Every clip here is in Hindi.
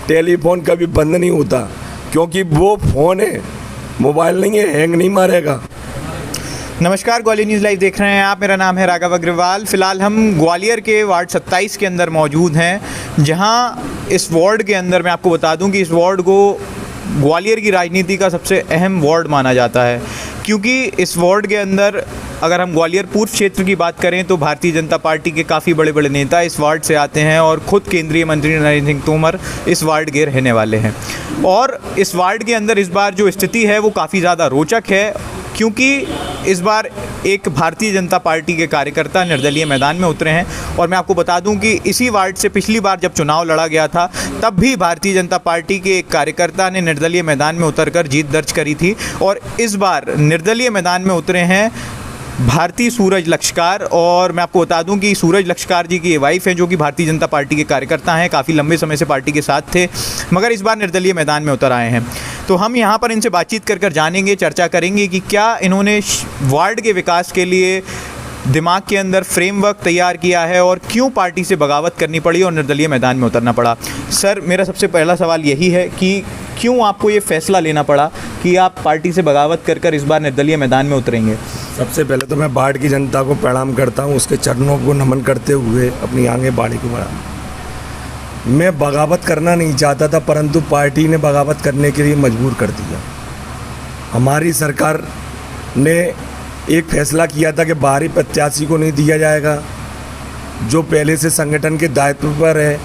टेलीफोन कभी बंद नहीं होता, क्योंकि वो फ़ोन है, मोबाइल नहीं है, हैंग नहीं मारेगा। नमस्कार, ग्वालियर न्यूज़ लाइव देख रहे हैं आप। मेरा नाम है राघव अग्रवाल। फ़िलहाल हम ग्वालियर के वार्ड 27 के अंदर मौजूद हैं, जहां इस वार्ड के अंदर मैं आपको बता दूं कि इस वार्ड को ग्वालियर की राजनीति का सबसे अहम वार्ड माना जाता है, क्योंकि इस वार्ड के अंदर अगर हम ग्वालियर पूर्व क्षेत्र की बात करें तो भारतीय जनता पार्टी के काफ़ी बड़े बड़े नेता इस वार्ड से आते हैं और ख़ुद केंद्रीय मंत्री नरेंद्र सिंह तोमर इस वार्ड के रहने वाले हैं। और इस वार्ड के अंदर इस बार जो स्थिति है वो काफ़ी ज़्यादा रोचक है, क्योंकि इस बार एक भारतीय जनता पार्टी के कार्यकर्ता निर्दलीय मैदान में उतरे हैं। और मैं आपको बता दूं कि इसी वार्ड से पिछली बार जब चुनाव लड़ा गया था तब भी भारतीय जनता पार्टी के एक कार्यकर्ता ने निर्दलीय मैदान में उतरकर जीत दर्ज करी थी। और इस बार निर्दलीय मैदान में उतरे हैं भारती सूरज लक्ष्कार। और मैं आपको बता दूं कि सूरज लक्ष्कार जी की वाइफ हैं, जो कि भारतीय जनता पार्टी के कार्यकर्ता हैं, काफ़ी लंबे समय से पार्टी के साथ थे, मगर इस बार निर्दलीय मैदान में उतर आए हैं। तो हम यहाँ पर इनसे बातचीत कर जानेंगे, चर्चा करेंगे कि क्या इन्होंने वार्ड के विकास के लिए दिमाग के अंदर फ्रेमवर्क तैयार किया है और क्यों पार्टी से बगावत करनी पड़ी और निर्दलीय मैदान में उतरना पड़ा। सर, मेरा सबसे पहला सवाल यही है कि क्यों आपको ये फैसला लेना पड़ा कि आप पार्टी से बगावत कर इस बार निर्दलीय मैदान में उतरेंगे। सबसे पहले तो मैं वार्ड की जनता को प्रणाम करता हूँ, उसके चरणों को नमन करते हुए अपनी आगे बाड़ी को बढ़ा। मैं बगावत करना नहीं चाहता था, परंतु पार्टी ने बगावत करने के लिए मजबूर कर दिया। हमारी सरकार ने एक फैसला किया था कि बाहरी प्रत्याशी को नहीं दिया जाएगा, जो पहले से संगठन के दायित्व पर है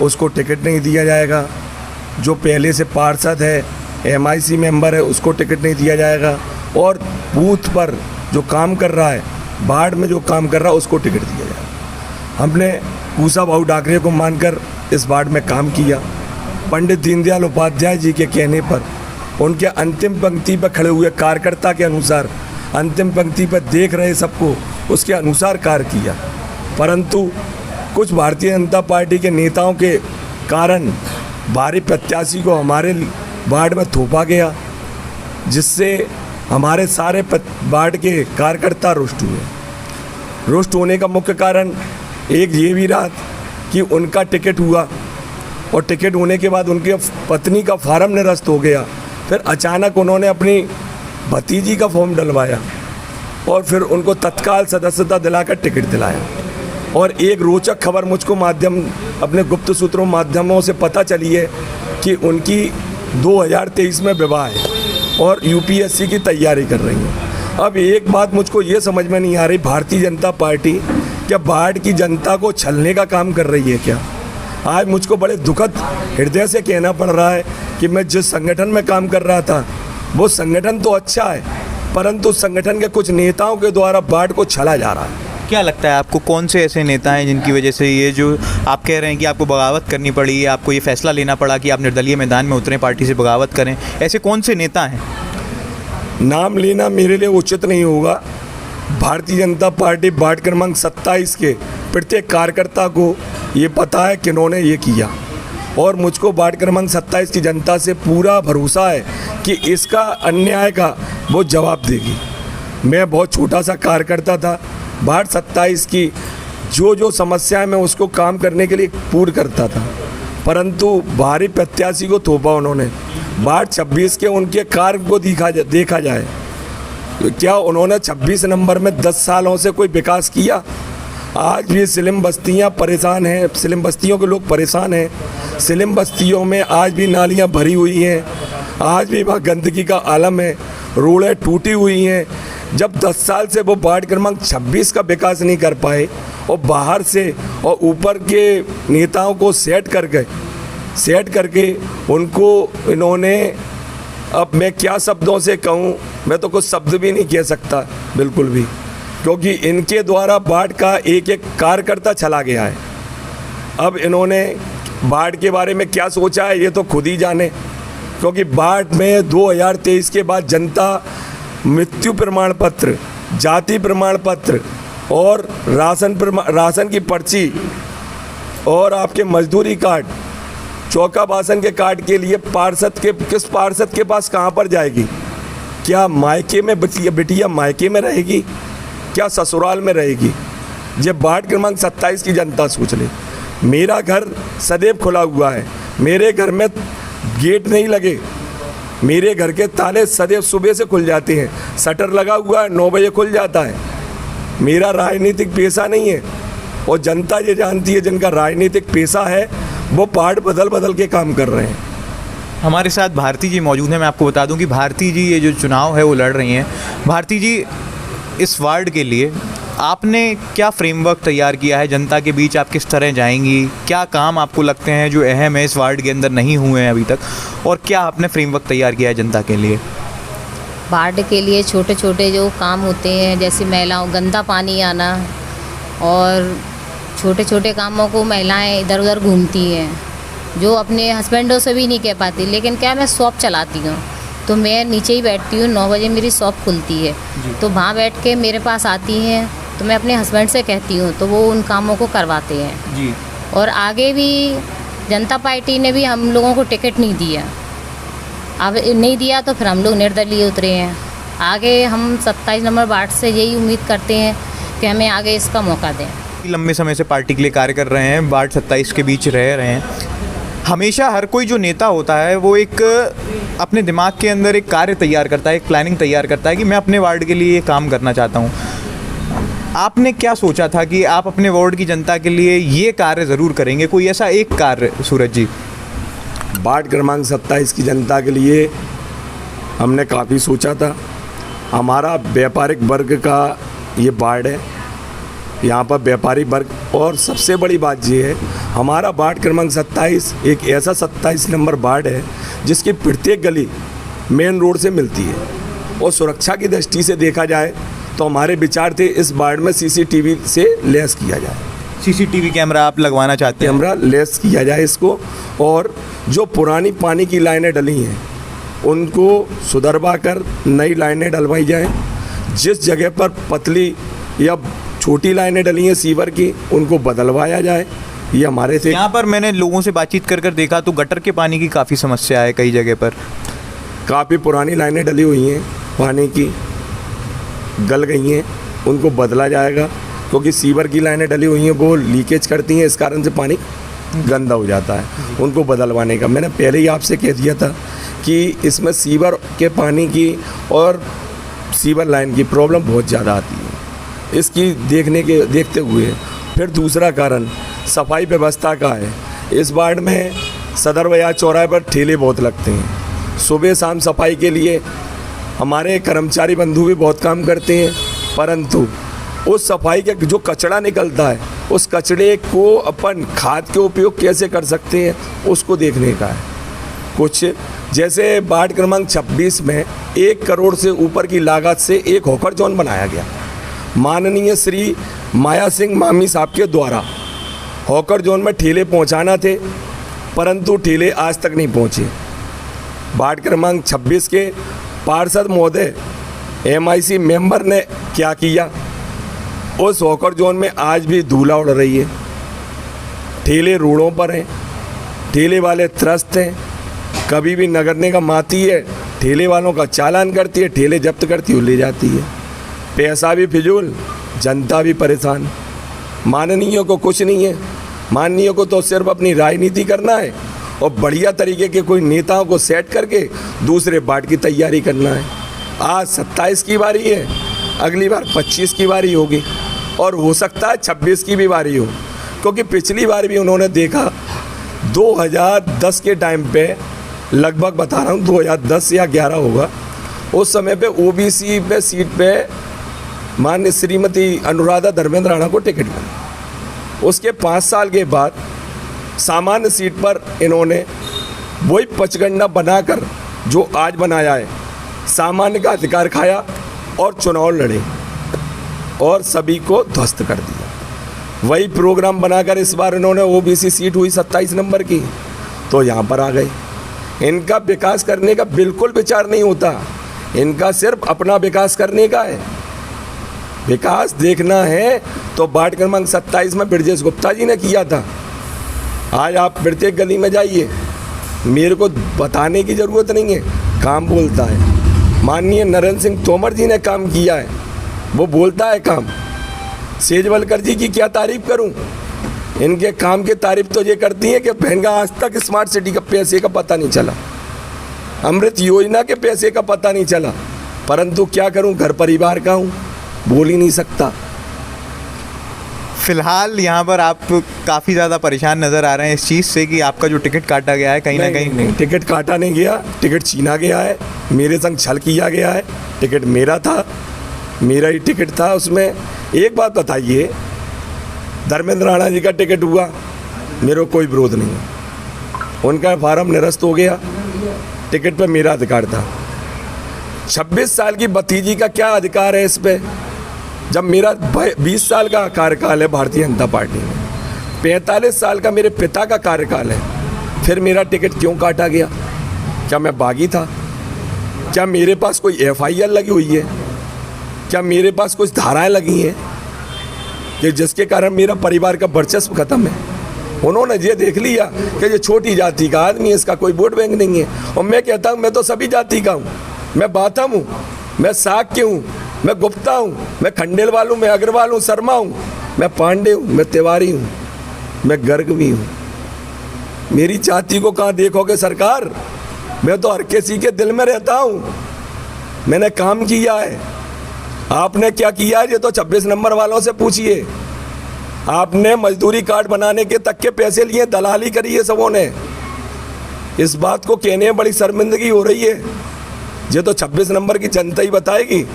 उसको टिकट नहीं दिया जाएगा, जो पहले से पार्षद है, MIC मेंबर है, उसको टिकट नहीं दिया जाएगा, और बूथ पर जो काम कर रहा है, वार्ड में जो काम कर रहा है, उसको टिकट दिया जाएगा। हमने कुशाभाऊ ठाकरे को मानकर इस वार्ड में काम किया। पंडित दीनदयाल उपाध्याय जी के कहने पर, उनके अंतिम पंक्ति पर खड़े हुए कार्यकर्ता के अनुसार, अंतिम पंक्ति पर देख रहे सबको, उसके अनुसार कार्य किया। परंतु कुछ भारतीय जनता पार्टी के नेताओं के कारण बाहरी प्रत्याशी को हमारे वार्ड में थोपा गया, जिससे हमारे सारे वार्ड के कार्यकर्ता रुष्ट हुए। रुष्ट होने का मुख्य कारण एक ये भी रहा कि उनका टिकट हुआ, और टिकट होने के बाद उनकी पत्नी का फार्म निरस्त हो गया। फिर अचानक उन्होंने अपनी भतीजी का फॉर्म डलवाया और फिर उनको तत्काल सदस्यता दिलाकर टिकट दिलाया। और एक रोचक खबर मुझको अपने गुप्त सूत्रों माध्यमों से पता चली है कि उनकी 2023 में विवाह है और UPSC की तैयारी कर रही हैं। अब एक बात मुझको ये समझ में नहीं आ रही, भारतीय जनता पार्टी क्या वार्ड की जनता को छलने का काम कर रही है क्या? आज मुझको बड़े दुखद हृदय से कहना पड़ रहा है कि मैं जिस संगठन में काम कर रहा था वो संगठन तो अच्छा है, परंतु संगठन के कुछ नेताओं के द्वारा वार्ड को छला जा रहा है। क्या लगता है आपको, कौन से ऐसे नेता हैं जिनकी वजह से ये जो आप कह रहे हैं कि आपको बगावत करनी पड़ी, आपको ये फैसला लेना पड़ा कि आप निर्दलीय मैदान में उतरें, पार्टी से बगावत करें, ऐसे कौन से नेता हैं? नाम लेना मेरे लिए उचित नहीं होगा। भारतीय जनता पार्टी वार्ड क्रमांक 27 के प्रत्येक कार्यकर्ता को ये पता है कि इन्होंने ये किया, और मुझको वार्ड क्रमांक 27 की जनता से पूरा भरोसा है कि इसका अन्याय का वो जवाब देगी। मैं बहुत छोटा सा कार्यकर्ता था, वार्ड 27 की जो समस्याएं मैं उसको काम करने के लिए पूर्ण करता था, परंतु बाहरी प्रत्याशी को थोपा उन्होंने। वार्ड 26 के उनके कार्य को देखा जाए तो क्या उन्होंने 26 नंबर में 10 सालों से कोई विकास किया? आज भी स्लिम बस्तियां परेशान हैं, स्लिम बस्तियों के लोग परेशान हैं। स्लिम बस्तियों में आज भी नालियां भरी हुई हैं, आज भी वहाँ गंदगी का आलम है, रोडें टूटी हुई हैं। जब 10 साल से वो वार्ड क्रमांक 26 का विकास नहीं कर पाए और बाहर से और ऊपर के नेताओं को सेट करके उनको इन्होंने, अब मैं क्या शब्दों से कहूँ, मैं तो कुछ शब्द भी नहीं कह सकता बिल्कुल भी, क्योंकि इनके द्वारा वार्ड का एक एक कार्यकर्ता चला गया है। अब इन्होंने वार्ड के बारे में क्या सोचा है ये तो खुद ही जाने, क्योंकि वार्ड में 2023 के बाद जनता मृत्यु प्रमाण पत्र, जाति प्रमाण पत्र और राशन की पर्ची और आपके मजदूरी कार्ड, चौका बासन के कार्ड के लिए किस पार्षद के पास कहाँ पर जाएगी? क्या मायके में बिटिया मायके में रहेगी, क्या ससुराल में रहेगी? ये वार्ड क्रमांक 27 की जनता सोच ले। मेरा घर सदैव खुला हुआ है, मेरे घर में गेट नहीं लगे, मेरे घर के ताले सदैव सुबह से खुल जाते हैं, शटर लगा हुआ है 9 बजे खुल जाता है। मेरा राजनीतिक पेशा नहीं है, और जनता ये जानती है जिनका राजनीतिक पेशा है वो पार्ट बदल बदल के काम कर रहे हैं। हमारे साथ भारती जी मौजूद हैं। मैं आपको बता दूं कि भारती जी ये जो चुनाव है वो लड़ रही हैं। भारती जी, इस वार्ड के लिए आपने क्या फ्रेमवर्क तैयार किया है? जनता के बीच आप किस तरह जाएंगी? क्या काम आपको लगते हैं जो अहम है इस वार्ड के अंदर नहीं हुए हैं अभी तक, और क्या आपने फ्रेमवर्क तैयार किया है जनता के लिए? वार्ड के लिए छोटे छोटे जो काम होते हैं, जैसे महिलाओं गंदा पानी आना, और छोटे छोटे कामों को महिलाएं इधर उधर घूमती हैं जो अपने हस्बैंडों से भी नहीं कह पाती। लेकिन क्या, मैं शॉप चलाती हूँ तो मैं नीचे ही बैठती हूँ, 9 बजे मेरी शॉप खुलती है, तो वहाँ बैठ के मेरे पास आती हैं तो मैं अपने हस्बैंड से कहती हूँ तो वो उन कामों को करवाते हैं जी। और आगे भी जनता पार्टी ने भी हम लोगों को टिकट नहीं दिया, अब नहीं दिया तो फिर हम लोग निर्दलीय उतरे हैं। आगे हम 27 नंबर वार्ड से यही उम्मीद करते हैं कि हमें आगे इसका मौका दें। लंबे समय से पार्टी के लिए कार्य कर रहे हैं, वार्ड 27 के बीच रह रहे हैं। हमेशा हर कोई जो नेता होता है वो एक अपने दिमाग के अंदर एक कार्य तैयार करता है, एक प्लानिंग तैयार करता है कि मैं अपने वार्ड के लिए ये काम करना चाहता हूँ। आपने क्या सोचा था कि आप अपने वार्ड की जनता के लिए ये कार्य ज़रूर करेंगे? कोई ऐसा एक कार्य सूरज जी? वार्ड क्रमांक 27 की जनता के लिए हमने काफ़ी सोचा था। हमारा व्यापारिक वर्ग का ये वार्ड है, यहाँ पर व्यापारी वर्ग, और सबसे बड़ी बात ये है हमारा वार्ड क्रमांक 27 एक ऐसा 27 नंबर वार्ड है जिसकी प्रत्येक गली मेन रोड से मिलती है, और सुरक्षा की दृष्टि से देखा जाए तो हमारे विचार थे इस वार्ड में सीसीटीवी से लैस किया जाए। सीसीटीवी कैमरा आप लगवाना चाहते हैं? कैमरा लेस किया जाए इसको, और जो पुरानी पानी की लाइनें डली हैं उनको सुधरवा कर नई लाइनें डलवाई जाएं। जिस जगह पर पतली या छोटी लाइनें डली हैं सीवर की उनको बदलवाया जाए। ये हमारे से यहाँ पर मैंने लोगों से बातचीत कर देखा तो गटर के पानी की काफ़ी समस्या है कई जगह पर। काफ़ी पुरानी लाइनें डली हुई हैं, पानी की गल गई हैं, उनको बदला जाएगा, क्योंकि सीवर की लाइनें डली हुई हैं वो लीकेज करती हैं, इस कारण से पानी गंदा हो जाता है। उनको बदलवाने का मैंने पहले ही आपसे कह दिया था कि इसमें सीवर के पानी की और सीवर लाइन की प्रॉब्लम बहुत ज़्यादा आती है। इसकी देखते हुए फिर दूसरा कारण सफाई व्यवस्था का है। इस वार्ड में सदर बाजार चौराहे पर ठेले बहुत लगते हैं, सुबह शाम सफाई के लिए हमारे कर्मचारी बंधु भी बहुत काम करते हैं, परंतु उस सफाई के जो कचरा निकलता है उस कचरे को अपन खाद के उपयोग कैसे कर सकते हैं उसको देखने का है। कुछ जैसे वार्ड क्रमांक 26 में 1 करोड़ से ऊपर की लागत से एक हॉकर जोन बनाया गया, माननीय श्री माया सिंह मामी साहब के द्वारा। हॉकर जोन में ठेले पहुंचाना थे, परंतु ठेले आज तक नहीं पहुंचे। वार्ड क्रमांक 26 के पार्षद महोदय MIC मेंबर ने क्या किया, उस हॉकर जोन में आज भी धूला उड़ रही है, ठेले रोडों पर हैं, ठेले वाले त्रस्त हैं। कभी भी नगर निगम आती है, ठेले वालों का चालान करती है, ठेले जब्त करती है, ले जाती है। पैसा भी फिजूल, जनता भी परेशान। माननीयों को कुछ नहीं है, माननीयों को तो सिर्फ अपनी राजनीति करना है और बढ़िया तरीके के कोई नेताओं को सेट करके दूसरे वार्ड की तैयारी करना है। आज 27 की बारी है, अगली बार 25 की बारी होगी, और हो सकता है 26 की भी बारी हो, क्योंकि पिछली बार भी उन्होंने देखा 2010 के टाइम पे, लगभग बता रहा हूँ 2010 या 11 होगा, उस समय पे OBC पे सीट पे माननीय श्रीमती अनुराधा धर्मेंद्र राणा को टिकट मिला। उसके 5 साल के बाद सामान्य सीट पर इन्होंने वही पचगंडा बनाकर जो आज बनाया है, सामान्य का अधिकार खाया और चुनाव लड़े और सभी को ध्वस्त कर दिया। वही प्रोग्राम बनाकर इस बार इन्होंने OBC सीट हुई 27 नंबर की तो यहाँ पर आ गए। इनका विकास करने का बिल्कुल विचार नहीं होता, इनका सिर्फ अपना विकास करने का है। विकास देखना है तो वार्ड क्रमांक 27 में ब्रजेश गुप्ता जी ने किया था। आज आप प्रत्येक गली में जाइए, मेरे को बताने की ज़रूरत नहीं है, काम बोलता है। माननीय नरेंद्र सिंह तोमर जी ने काम किया है, वो बोलता है काम। सेजवलकर जी की क्या तारीफ करूं, इनके काम की तारीफ तो ये करती हैं कि बहन का आज तक स्मार्ट सिटी का पैसे का पता नहीं चला, अमृत योजना के पैसे का पता नहीं चला। परंतु क्या करूं, घर परिवार का हूं, बोल ही नहीं सकता। फिलहाल यहाँ पर आप काफ़ी ज़्यादा परेशान नज़र आ रहे हैं इस चीज़ से कि आपका जो टिकट काटा गया है कहीं ना कहीं। नहीं, टिकट काटा नहीं गया, टिकट छीना गया है, मेरे संग छल किया गया है। टिकट मेरा था, मेरा ही टिकट था उसमें। एक बात बताइए, धर्मेंद्र राणा जी का टिकट हुआ, मेरे को कोई विरोध नहीं है, उनका फार्म निरस्त हो गया, टिकट पे मेरा अधिकार था। 26 साल की भतीजी का क्या अधिकार है इस पे, जब मेरा 20 साल का कार्यकाल है भारतीय जनता पार्टी में, 45 साल का मेरे पिता का कार्यकाल है, फिर मेरा टिकट क्यों काटा गया? क्या मैं बागी था? क्या मेरे पास कोई FIR लगी हुई है? क्या मेरे पास कुछ धाराएं लगी हैं कि जिसके कारण मेरा परिवार का वर्चस्व खत्म है? उन्होंने ये देख लिया कि ये छोटी जाति का आदमी है, इसका कोई वोट बैंक नहीं है। और मैं कहता हूँ मैं तो सभी जाति का हूँ, मैं बाथम हूँ, मैं साक्य हूँ, मैं गुप्ता हूँ, मैं खंडेलवाल हूँ, मैं अग्रवाल हूँ, शर्मा हूँ, मैं पांडे हूँ, मैं तिवारी हूँ, मैं गर्ग भी हूँ। मेरी जाति को कहाँ देखोगे सरकार? मैं तो हर किसी के दिल में रहता हूँ, मैंने काम किया है। आपने क्या किया है ये तो 26 नंबर वालों से पूछिए। आपने मजदूरी कार्ड बनाने के तक के पैसे लिए, दलाली करी है सबों ने। इस बात को कहने में बड़ी शर्मिंदगी हो रही है, ये तो 26 नंबर की जनता ही बताएगी।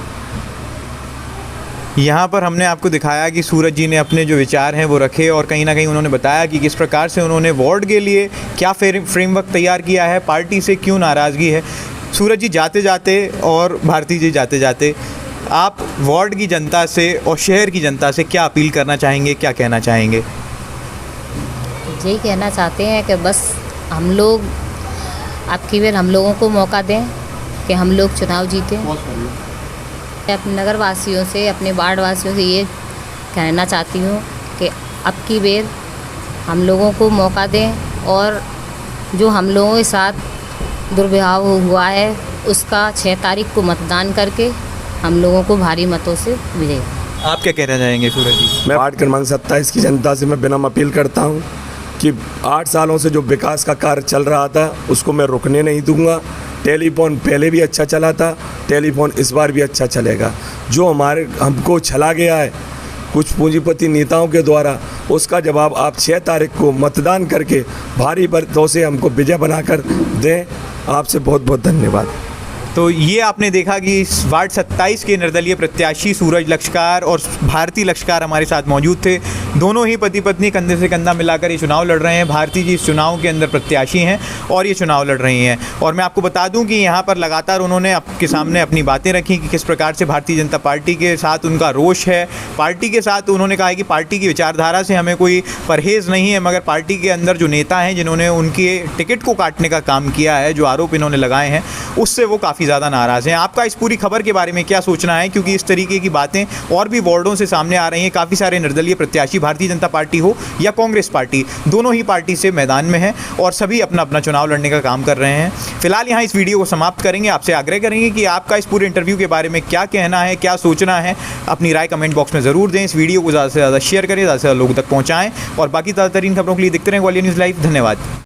यहाँ पर हमने आपको दिखाया कि सूरज जी ने अपने जो विचार हैं वो रखे और कहीं ना कहीं उन्होंने बताया कि किस प्रकार से उन्होंने वार्ड के लिए क्या फ्रेमवर्क तैयार किया है, पार्टी से क्यों नाराज़गी है। सूरज जी जाते जाते और भारती जी जाते जाते आप वार्ड की जनता से और शहर की जनता से क्या अपील करना चाहेंगे, क्या कहना चाहेंगे? यही कहना चाहते हैं कि बस हम लोग आपकी बार हम लोगों को मौका दें कि हम लोग चुनाव जीतें। अपने नगर वासियों से, अपने वार्ड वासियों से ये कहना चाहती हूँ कि अब की बार हम लोगों को मौका दें और जो हम लोगों के साथ दुर्व्यवहार हुआ है उसका 6 तारीख को मतदान करके हम लोगों को भारी मतों से विजय। आप क्या कहना चाहेंगे सूरज जी? मैं वार्ड क्रमांक 27 की जनता से मैं विनम्र अपील करता हूं कि 8 सालों से जो विकास का कार्य चल रहा था उसको मैं रुकने नहीं दूंगा। टेलीफोन पहले भी अच्छा चला था, टेलीफोन इस बार भी अच्छा चलेगा। जो हमको छला गया है कुछ पूंजीपति नेताओं के द्वारा, उसका जवाब आप 6 तारीख को मतदान करके भारी मतों से हमको विजय बनाकर दें। आपसे बहुत बहुत धन्यवाद। तो ये आपने देखा कि इस वार्ड 27 के निर्दलीय प्रत्याशी सूरज लक्ष्कार और भारती लक्ष्कार हमारे साथ मौजूद थे। दोनों ही पति पत्नी कंधे से कंधा मिलाकर ये चुनाव लड़ रहे हैं। भारती जी इस चुनाव के अंदर प्रत्याशी हैं और ये चुनाव लड़ रही हैं। और मैं आपको बता दूं कि यहाँ पर लगातार उन्होंने आपके सामने अपनी बातें रखी कि किस प्रकार से भारतीय जनता पार्टी के साथ उनका रोष है। पार्टी के साथ उन्होंने कहा कि पार्टी की विचारधारा से हमें कोई परहेज़ नहीं है, मगर पार्टी के अंदर जो नेता हैं जिन्होंने उनके टिकट को काटने का काम किया है, जो आरोप इन्होंने लगाए हैं, उससे वो काफ़ी ज़्यादा नाराज़ हैं। आपका इस पूरी खबर के बारे में क्या सोचना है? क्योंकि इस तरीके की बातें और भी वार्डों से सामने आ रही हैं। काफ़ी सारे निर्दलीय प्रत्याशी भारतीय जनता पार्टी हो या कांग्रेस पार्टी, दोनों ही पार्टी से मैदान में हैं और सभी अपना अपना चुनाव लड़ने का काम कर रहे हैं। फिलहाल यहाँ इस वीडियो को समाप्त करेंगे। आपसे आग्रह करेंगे कि आपका इस पूरे इंटरव्यू के बारे में क्या कहना है, क्या सोचना है, अपनी राय कमेंट बॉक्स में ज़रूर दें। इस वीडियो को ज़्यादा से ज़्यादा शेयर करें, ज़्यादा से ज़्यादा लोगों तक पहुँचाएँ और बाकी ताज़ा तरीन खबरों के लिए देखते रहें ग्वालियर न्यूज़ लाइव। धन्यवाद।